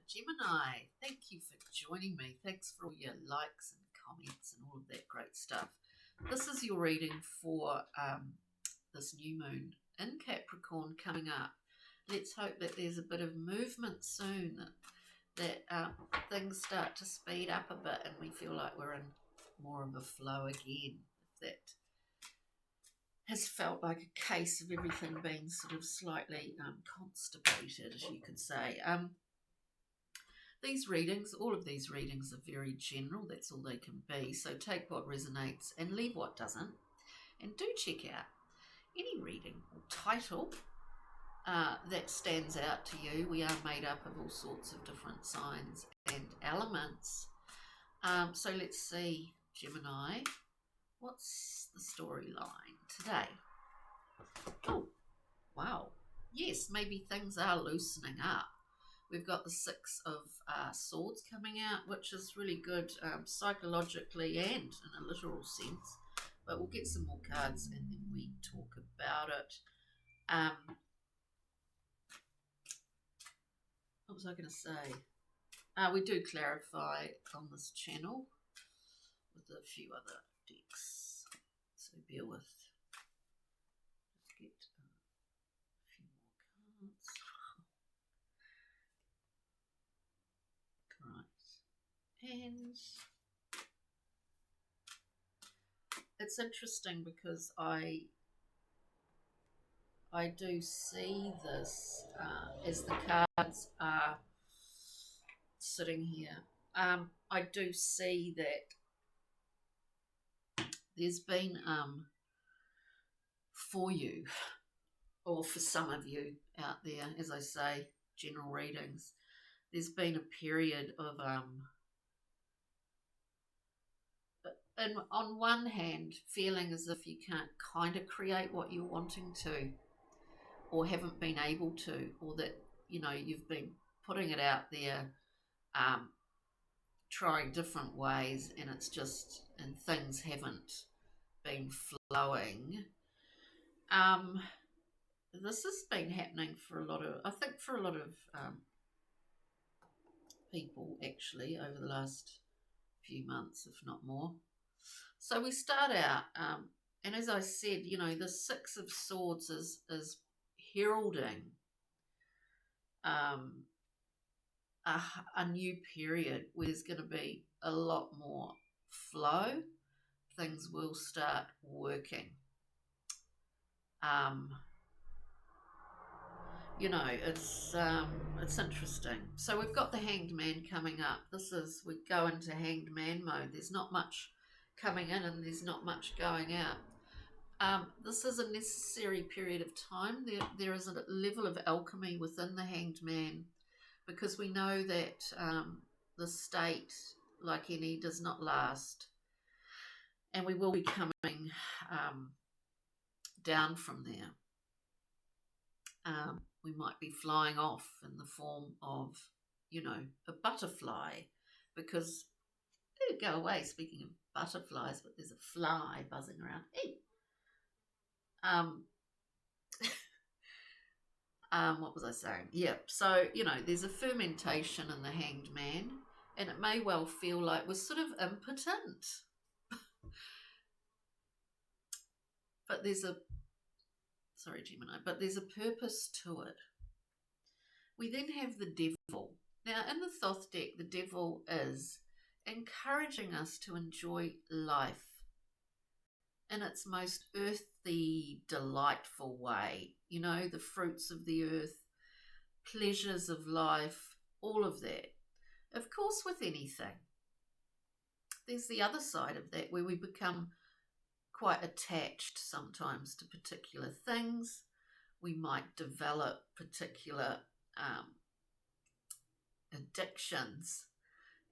Gemini, thank you for joining me. Thanks for all your likes and comments and all of that great stuff. This is your reading for this new moon in Capricorn coming up. Let's hope that there's a bit of movement soon, that things start to speed up a bit and we feel like we're in more of a flow again. If that has felt like a case of everything being sort of slightly constipated, as you could say. These readings, all of these readings are very general. That's all they can be. So take what resonates and leave what doesn't. And do check out any reading or title that stands out to you. We are made up of all sorts of different signs and elements. So let's see, Gemini, what's the storyline today? Oh, wow. Yes, maybe things are loosening up. We've got the Six of Swords coming out, which is really good psychologically and in a literal sense. But we'll get some more cards and then we talk about it. What was I going to say? We do clarify on this channel with a few other decks. So bear with. Let's get a few more cards. And it's interesting because I do see this as the cards are sitting here. I do see that there's been for you, or for some of you out there, as I say, general readings, there's been a period of and on one hand, feeling as if you can't kind of create what you're wanting to, or haven't been able to, or that, you know, you've been putting it out there, trying different ways, and it's just, and things haven't been flowing. This has been happening for a lot of, I think for a lot of people actually over the last few months, if not more. So we start out, and as I said, you know, the Six of Swords is heralding a new period where there's going to be a lot more flow. Things will start working. You know, it's interesting. So we've got the Hanged Man coming up. We go into Hanged Man mode. There's not much coming in and there's not much going out. This is a necessary period of time. There is a level of alchemy within the Hanged Man, because we know that the state, like any, does not last, and we will be coming down from there. We might be flying off in the form of, you know, a butterfly, because they go away. Speaking of butterflies, but there's a fly buzzing around. Hey. What was I saying? Yeah, so, you know, there's a fermentation in the Hanged Man, and it may well feel like we're sort of impotent. But there's a purpose to it. We then have the Devil. Now, in the Thoth deck, the Devil is encouraging us to enjoy life in its most earthy, delightful way. You know, the fruits of the earth, pleasures of life, all of that. Of course, with anything, there's the other side of that where we become quite attached sometimes to particular things. We might develop particular addictions.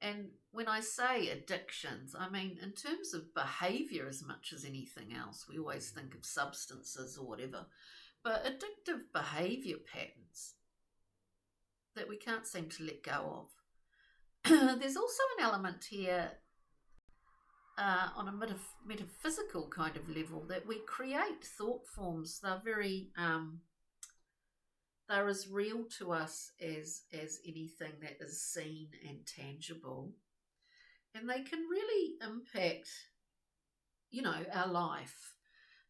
And when I say addictions, I mean in terms of behavior as much as anything else. We always think of substances or whatever, but addictive behavior patterns that we can't seem to let go of. There's also an element here on a metaphysical kind of level that we create thought forms. They're very they're as real to us as anything that is seen and tangible, and they can really impact, our life.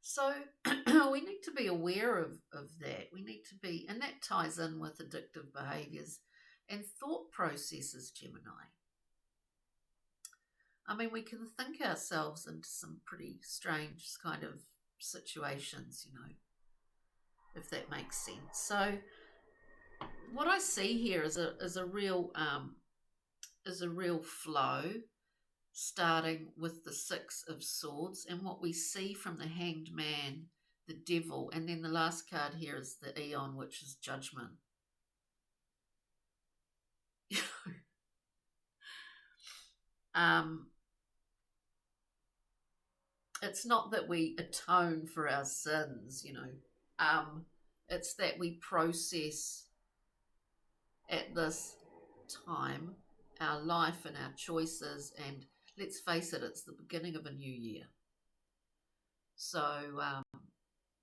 So we need to be aware of that. We need to be, and that ties in with addictive behaviors and thought processes, Gemini. I mean, we can think ourselves into some pretty strange kind of situations, if that makes sense. So what I see here is a real flow, starting with the Six of Swords, and what we see from the Hanged Man, the Devil, and then the last card here is the Eon, which is Judgment. It's not that we atone for our sins, it's that we process at this time our life and our choices, and let's face it, it's the beginning of a new year. So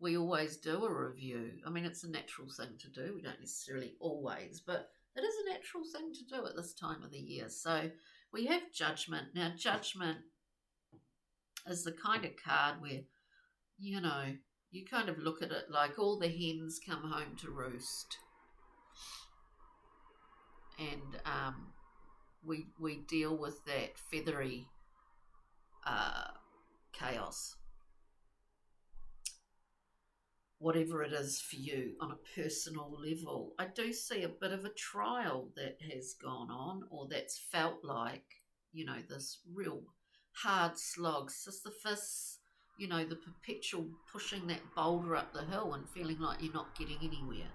we always do a review. I mean, it's a natural thing to do. We don't necessarily always, but it is a natural thing to do at this time of the year. So we have Judgment. Now, Judgment is the kind of card where, you kind of look at it like all the hens come home to roost. And we deal with that feathery chaos, whatever it is for you on a personal level. I do see a bit of a trial that has gone on, or that's felt like, this real hard slog, Sisyphus, the perpetual pushing that boulder up the hill and feeling like you're not getting anywhere.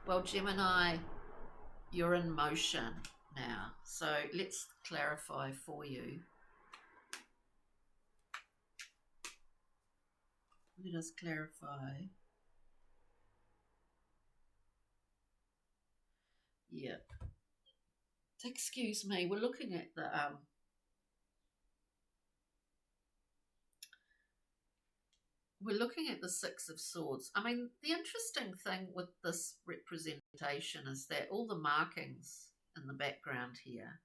Well, Gemini, you're in motion now. So let's clarify for you. Let us clarify. Yeah. Excuse me, we're looking at the Six of Swords. I mean, the interesting thing with this representation is that all the markings in the background here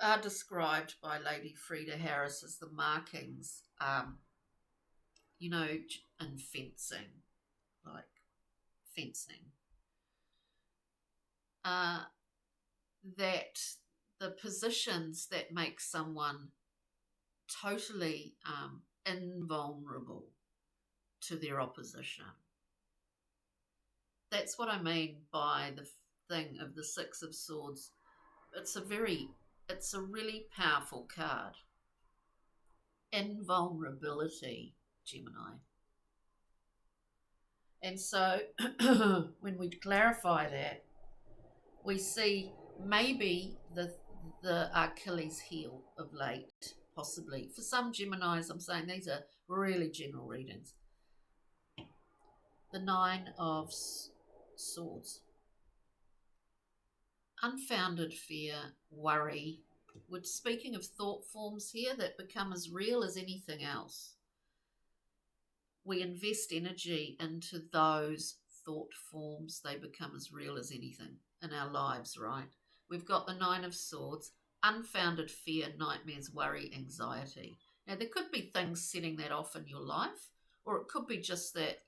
are described by Lady Frida Harris as the markings, in fencing, like fencing. That the positions that make someone totally invulnerable to their opposition. That's what I mean by the thing of the Six of Swords. It's a really powerful card. Invulnerability, Gemini. And so when we clarify that, we see maybe the Achilles heel of late, possibly. For some Geminis, I'm saying these are really general readings. The Nine of Swords. Unfounded fear, worry. We're speaking of thought forms here that become as real as anything else. We invest energy into those thought forms, they become as real as anything in our lives, right? We've got the Nine of Swords, unfounded fear, nightmares, worry, anxiety. Now, there could be things setting that off in your life, or it could be just that,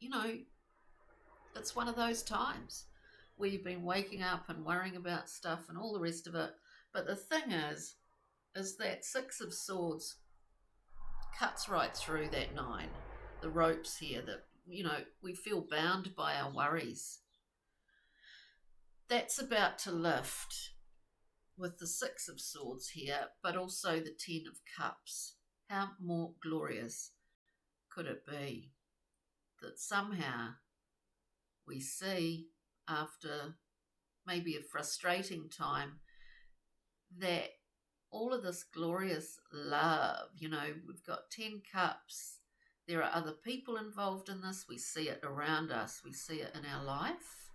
it's one of those times where you've been waking up and worrying about stuff and all the rest of it. But the thing is that Six of Swords cuts right through that nine. The ropes here that, we feel bound by our worries. That's about to lift with the Six of Swords here, but also the Ten of Cups. How more glorious could it be that somehow we see, after maybe a frustrating time, that all of this glorious love, we've got 10 cups. There are other people involved in this. We see it around us. We see it in our life.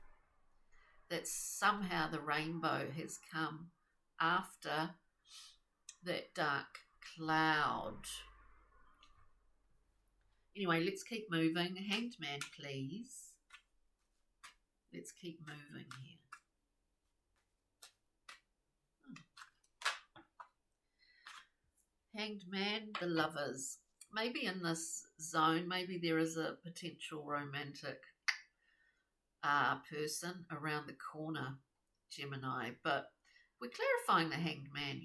That somehow the rainbow has come after that dark cloud. Anyway, let's keep moving. Hanged Man, please. Let's keep moving here. Hanged Man, the Lovers. Maybe in this zone, maybe there is a potential romantic person around the corner, Gemini, but we're clarifying the Hanged Man,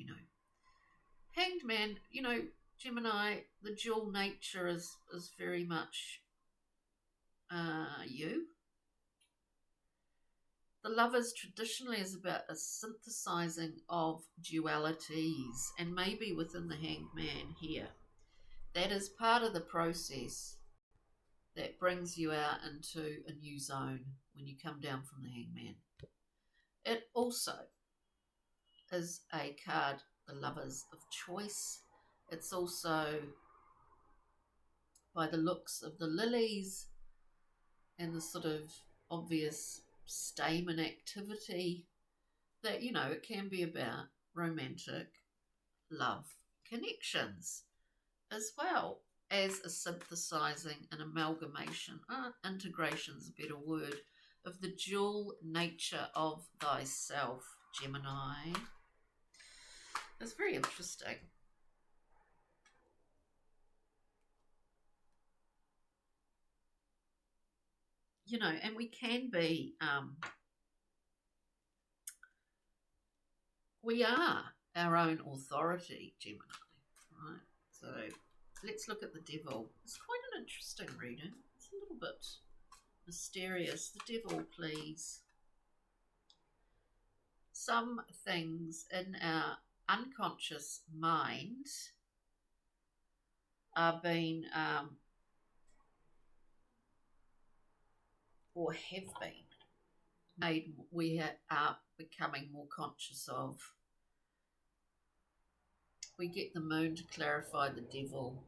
Hanged Man, Gemini, the dual nature is very much you. The Lovers traditionally is about a synthesizing of dualities, and maybe within the Hanged Man here, that is part of the process that brings you out into a new zone when you come down from the Hanged Man. It also is a card, the Lovers of choice. It's also, by the looks of the lilies and the sort of obvious stamen activity, that, it can be about romantic love connections as well as a synthesizing and amalgamation, integration is a better word, of the dual nature of thyself, Gemini. It's very interesting. And we can be, we are our own authority, Gemini, right? So let's look at the Devil. It's quite an interesting reading. It's a little bit mysterious. The Devil, please. Some things in our unconscious mind are being, or have been made, we are becoming more conscious of. We get the Moon to clarify the Devil.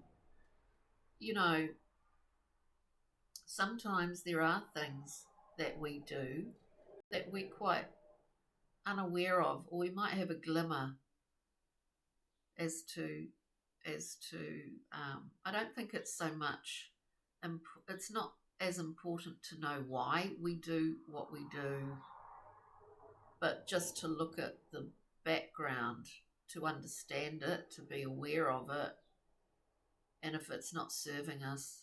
Sometimes there are things that we do that we're quite unaware of, or we might have a glimmer as to I don't think it's so much, it's not as important to know why we do what we do, but just to look at the background, to understand it, to be aware of it, and if it's not serving us,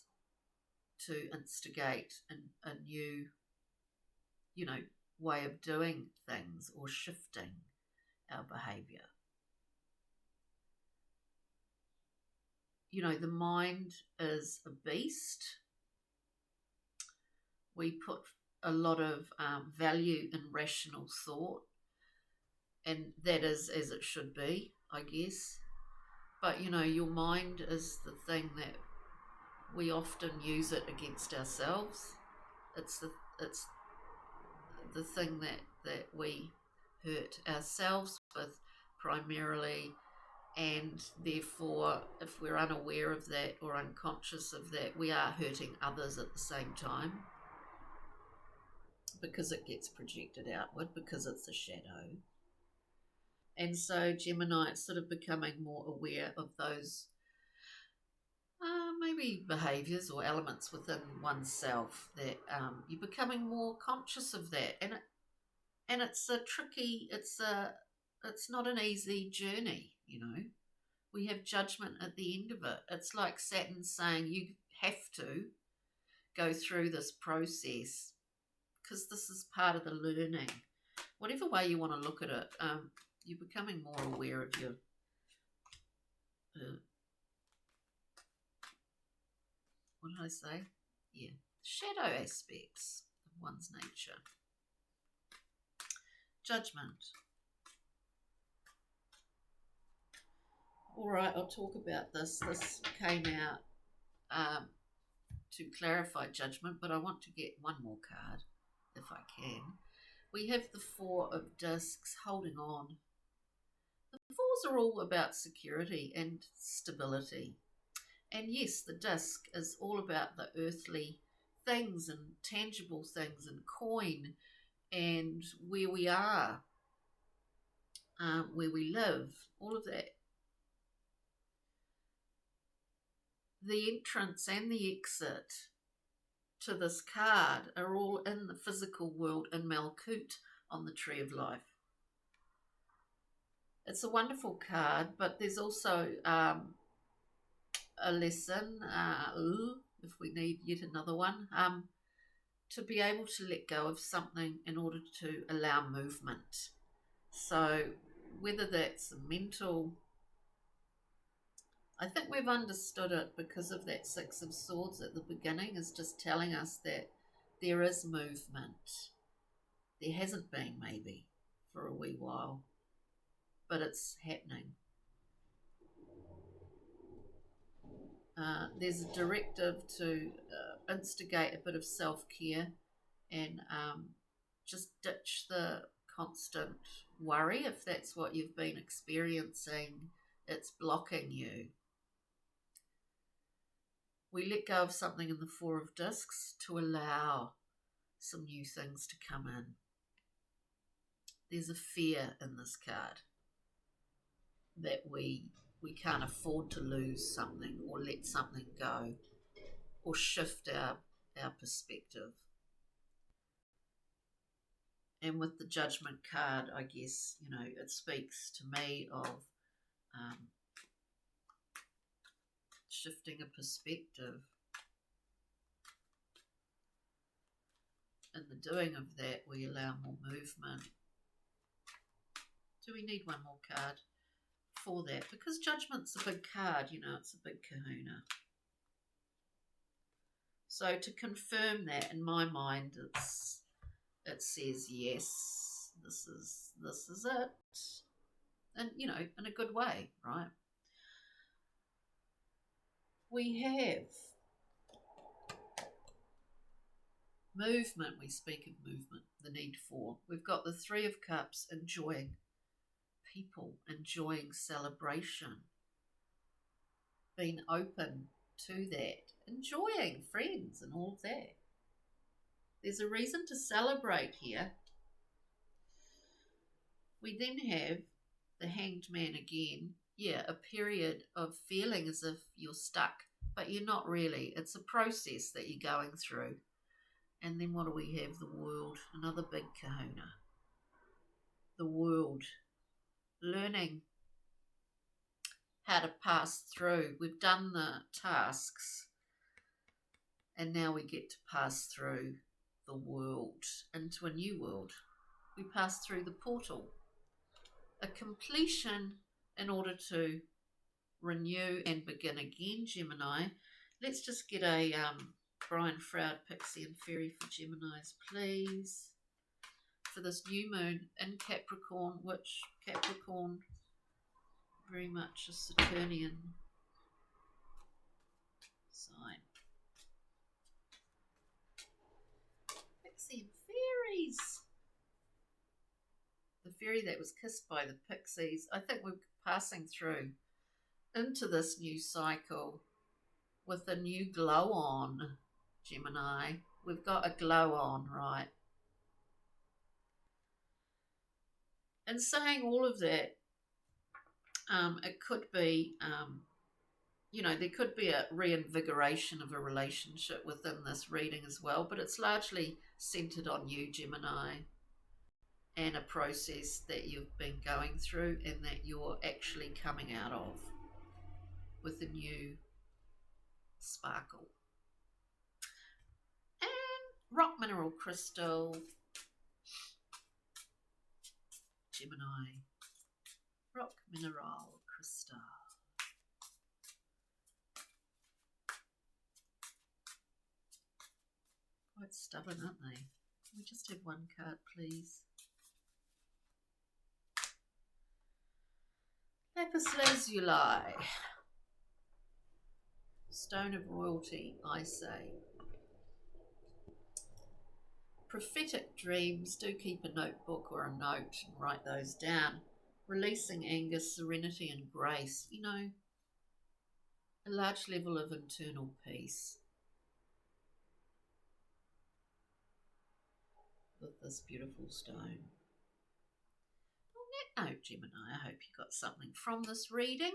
to instigate a new, way of doing things or shifting our behaviour. The mind is a beast. We put a lot of value in rational thought, and that is as it should be, I guess. But, your mind is the thing that we often use it against ourselves. It's the thing that we hurt ourselves with primarily, and therefore if we're unaware of that or unconscious of that, we are hurting others at the same time, because it gets projected outward, because it's a shadow. And so Gemini, it's sort of becoming more aware of those maybe behaviours or elements within oneself, that you're becoming more conscious of that, and it's a tricky, it's not an easy journey. We have judgment at the end of it. It's like Saturn saying you have to go through this process because this is part of the learning. Whatever way you want to look at it, you're becoming more aware of your what did I say? Yeah, shadow aspects of one's nature. Judgment. All right, I'll talk about this. This came out to clarify judgment, but I want to get one more card, if I can. We have the Four of Discs, holding on. The fours are all about security and stability. And yes, the disc is all about the earthly things and tangible things and coin and where we are, where we live, all of that. The entrance and the exit to this card are all in the physical world in Malkut on the Tree of Life. It's a wonderful card, but there's also a lesson, if we need yet another one, to be able to let go of something in order to allow movement. So whether that's mental, I think we've understood it because of that Six of Swords at the beginning, is just telling us that there is movement. There hasn't been maybe for a wee while, but it's happening. There's a directive to instigate a bit of self-care and just ditch the constant worry. If that's what you've been experiencing, it's blocking you. We let go of something in the Four of Discs to allow some new things to come in. There's a fear in this card that we can't afford to lose something or let something go or shift our perspective. And with the Judgment card, I guess, it speaks to me of shifting a perspective. In the doing of that, we allow more movement. Do we need one more card for that? Because Judgment's a big card, it's a big kahuna. So to confirm that, in my mind, it says yes, this is it, and in a good way, right? We have movement. We speak of movement, the need for. We've got the Three of Cups, enjoying people, enjoying celebration, being open to that, enjoying friends and all of that. There's a reason to celebrate here. We then have the Hanged Man again. Yeah, a period of feeling as if you're stuck, but you're not really. It's a process that you're going through. And then what do we have? The World, another big kahuna. The World, learning how to pass through. We've done the tasks, and now we get to pass through the world into a new world. We pass through the portal. A completion in order to renew and begin again, Gemini. Let's just get a Brian Froud, Pixie and Fairy for Geminis, please. For this new moon in Capricorn, which Capricorn very much a Saturnian sign. Pixie and Fairies. The fairy that was kissed by the pixies. I think we're passing through into this new cycle with a new glow on, Gemini. We've got a glow on, right? And saying all of that, it could be, there could be a reinvigoration of a relationship within this reading as well, but it's largely centered on you, Gemini, and a process that you've been going through and that you're actually coming out of with a new sparkle. And rock mineral crystal, Gemini, rock mineral crystal. Quite stubborn, aren't they? Can we just have one card, please? Lapis lazuli, stone of royalty, I say. Prophetic dreams, do keep a notebook or a note and write those down. Releasing anger, serenity and grace, a large level of internal peace with this beautiful stone. On that note, Gemini, I hope you got something from this reading,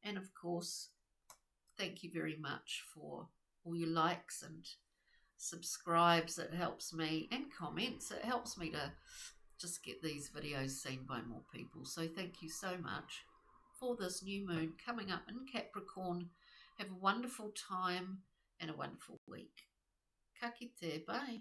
and of course, thank you very much for all your likes and subscribes, it helps me, and comments, it helps me to just get these videos seen by more people. So thank you so much for this new moon coming up in Capricorn. Have a wonderful time and a wonderful week. Ka kite, bye.